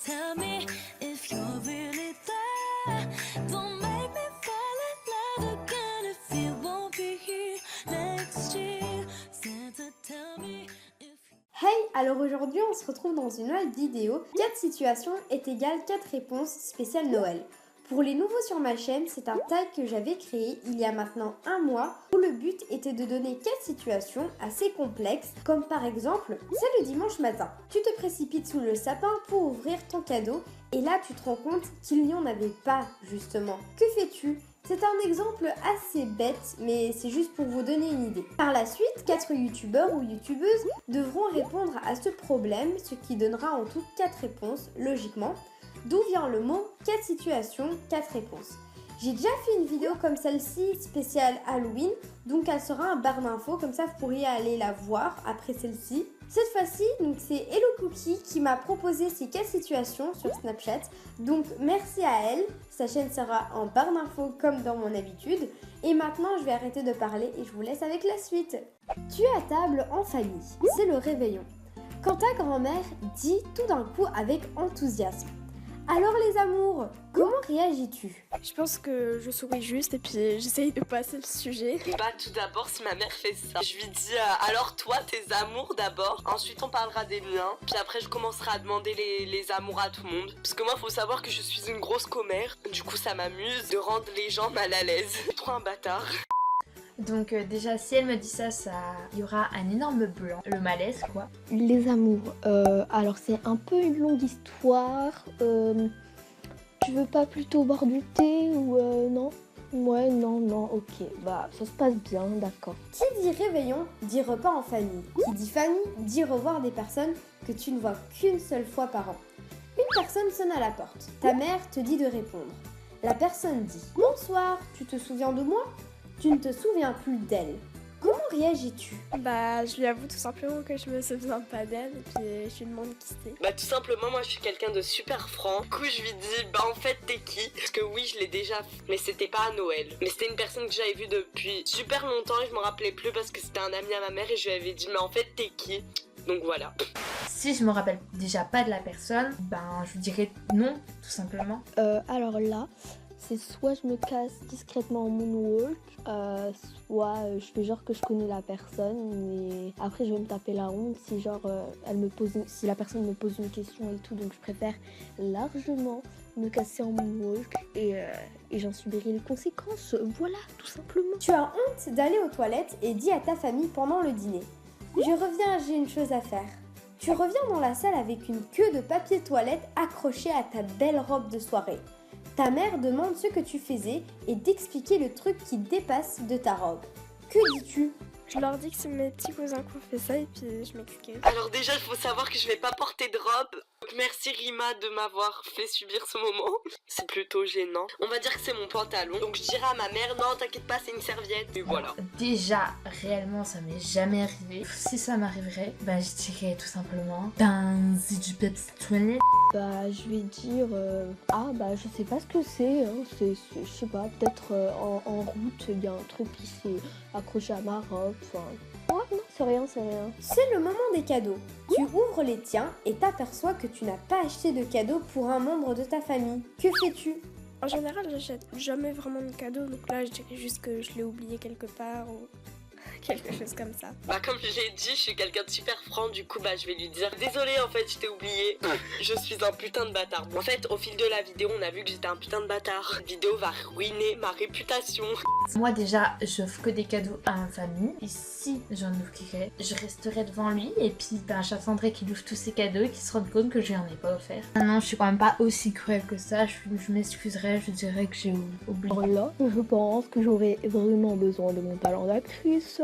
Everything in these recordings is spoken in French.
tell me if you're really there. Don't make me fall in love again if you won't be here next year. Santa, tell me if... Hey, alors aujourd'hui on se retrouve dans une nouvelle vidéo. 4 situations est égal 4 réponses spéciales Noël. Pour les nouveaux sur ma chaîne, c'est un tag que j'avais créé il y a maintenant un mois où le but était de donner 4 situations assez complexes, comme par exemple, c'est le dimanche matin. Tu te précipites sous le sapin pour ouvrir ton cadeau et là tu te rends compte qu'il n'y en avait pas justement. Que fais-tu ? C'est un exemple assez bête, mais c'est juste pour vous donner une idée. Par la suite, 4 youtubeurs ou youtubeuses devront répondre à ce problème, ce qui donnera en tout 4 réponses, logiquement. D'où vient le mot 4 situations, 4 réponses. J'ai déjà fait une vidéo comme celle-ci, spéciale Halloween, donc elle sera en barre d'infos, comme ça vous pourriez aller la voir après celle-ci. Cette fois-ci, donc c'est Hello Cookie qui m'a proposé ces 4 situations sur Snapchat, donc merci à elle, sa chaîne sera en barre d'infos comme dans mon habitude. Et maintenant je vais arrêter de parler et je vous laisse avec la suite. Tu es à table en famille, c'est le réveillon. Quand ta grand-mère dit tout d'un coup avec enthousiasme: alors les amours, comment réagis-tu? Je pense que je souris juste et puis j'essaye de passer le sujet. Bah tout d'abord, si ma mère fait ça, je lui dis alors toi tes amours d'abord, ensuite on parlera des miens, puis après je commencerai à demander les amours à tout le monde. Parce que moi faut savoir que je suis une grosse commère, du coup ça m'amuse de rendre les gens mal à l'aise. Je suis trop un bâtard. Donc déjà si elle me dit ça, il y aura un énorme blanc, le malaise quoi. Les amours, alors c'est un peu une longue histoire. Tu veux pas plutôt boire du thé ou non? Ouais, non, ok, bah ça se passe bien, d'accord. Qui dit réveillon dit repas en famille. Qui dit famille dit revoir des personnes que tu ne vois qu'une seule fois par an. Une personne sonne à la porte. Ta mère te dit de répondre. La personne dit: bonsoir, tu te souviens de moi? Tu ne te souviens plus d'elle. Comment réagis-tu? Bah je lui avoue tout simplement que je me souviens pas d'elle et puis je lui demande qui c'est. Bah tout simplement moi je suis quelqu'un de super franc. Du coup je lui dis bah en fait t'es qui? Parce que oui je l'ai déjà fait, mais c'était pas à Noël. Mais c'était une personne que j'avais vue depuis super longtemps et je m'en rappelais plus parce que c'était un ami à ma mère et je lui avais dit mais en fait t'es qui? Donc voilà. Si je me rappelle déjà pas de la personne, ben je vous dirais non, tout simplement. Alors là, c'est soit je me casse discrètement en moonwalk, soit je fais genre que je connais la personne, mais après je vais me taper la honte si genre si la personne me pose une question et tout, donc je préfère largement me casser en moonwalk et j'en subirai les conséquences, voilà, tout simplement. Tu as honte d'aller aux toilettes et dis à ta famille pendant le dîner: je reviens, j'ai une chose à faire. Tu reviens dans la salle avec une queue de papier toilette accrochée à ta belle robe de soirée. Ta mère demande ce que tu faisais et d'expliquer le truc qui dépasse de ta robe. Que dis-tu? Je leur dis que c'est mes petits cousins qui ont fait ça et puis je m'excuse. Alors déjà il faut savoir que je vais pas porter de robe. Donc merci Rima de m'avoir fait subir ce moment. C'est plutôt gênant. On va dire que c'est mon pantalon. Donc je dirai à ma mère non t'inquiète pas c'est une serviette. Et voilà. Déjà, réellement ça m'est jamais arrivé. Si ça m'arriverait, ben je dirais tout simplement ben c'est du Pepsi toilette. Bah je vais dire ah bah je sais pas ce que c'est, hein. C'est je sais pas, peut-être en route il y a un truc qui s'est accroché à ma robe, enfin... Ouais non c'est rien. C'est le moment des cadeaux. Tu ouvres les tiens et t'aperçois que tu n'as pas acheté de cadeau pour un membre de ta famille. Que fais-tu? En général j'achète jamais vraiment de cadeaux, donc là je dirais juste que je l'ai oublié quelque part ou quelque chose comme ça. Bah comme j'ai dit, je suis quelqu'un de super franc, du coup bah je vais lui dire désolé en fait je t'ai oublié, je suis un putain de bâtard. En fait au fil de la vidéo on a vu que j'étais un putain de bâtard. Cette vidéo va ruiner ma réputation. Moi déjà, j'offre que des cadeaux à ma famille. Et si j'en offrirais, je resterai devant lui et puis ben, j'attendrai qu'il ouvre tous ses cadeaux et qu'il se rende compte que je lui en ai pas offert. Non, je suis quand même pas aussi cruelle que ça. Je m'excuserai, je dirais que j'ai oublié. Alors là, je pense que j'aurais vraiment besoin de mon talent d'actrice.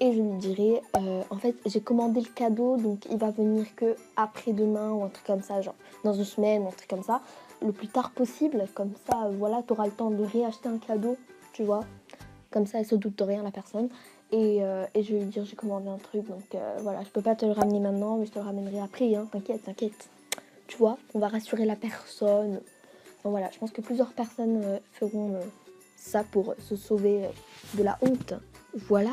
Et je lui dirais, en fait, j'ai commandé le cadeau, donc il va venir que après-demain ou un truc comme ça, genre dans une semaine ou un truc comme ça, le plus tard possible. Comme ça, voilà, t'auras le temps de réacheter un cadeau, tu vois. Comme ça, elle se doute de rien, la personne. Et je vais lui dire, j'ai commandé un truc, donc voilà, je peux pas te le ramener maintenant, mais je te le ramènerai après, hein, t'inquiète. Tu vois, on va rassurer la personne. Enfin, voilà, je pense que plusieurs personnes feront ça pour se sauver de la honte. Voilà.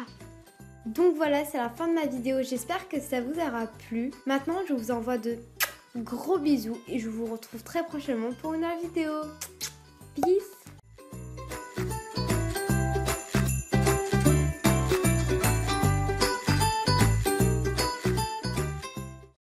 Donc voilà, c'est la fin de ma vidéo. J'espère que ça vous aura plu. Maintenant, je vous envoie de Gros bisous et je vous retrouve très prochainement pour une nouvelle vidéo. Peace!